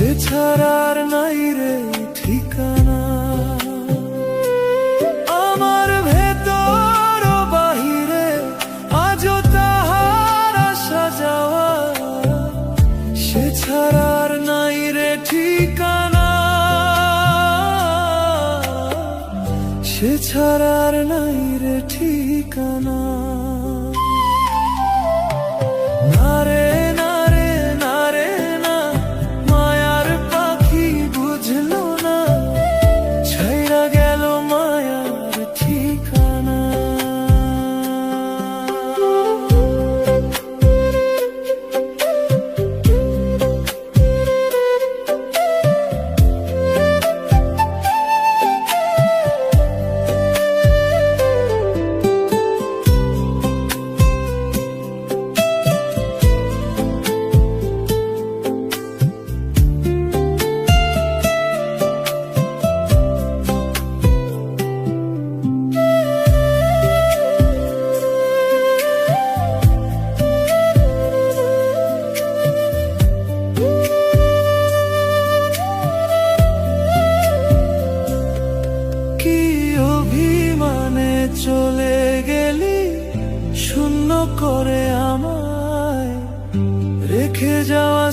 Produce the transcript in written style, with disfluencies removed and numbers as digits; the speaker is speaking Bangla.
সে ছাড়ার নাই রে ঠিকানা। আমার ভেতর ও বাহিরে আজও তাহার আসা যাওয়া, সে ছাড়ার নাই রে ঠিকানা, সে ছাড়ার নাই রে ঠিকানা। না রে না রে না রে না, মায়ার পাখি বুঝলো না, ছাইড়া গেল মায়ার ঠিকানা। চলে গেলি শূন্য করে আমায়, রেখে যাওয়া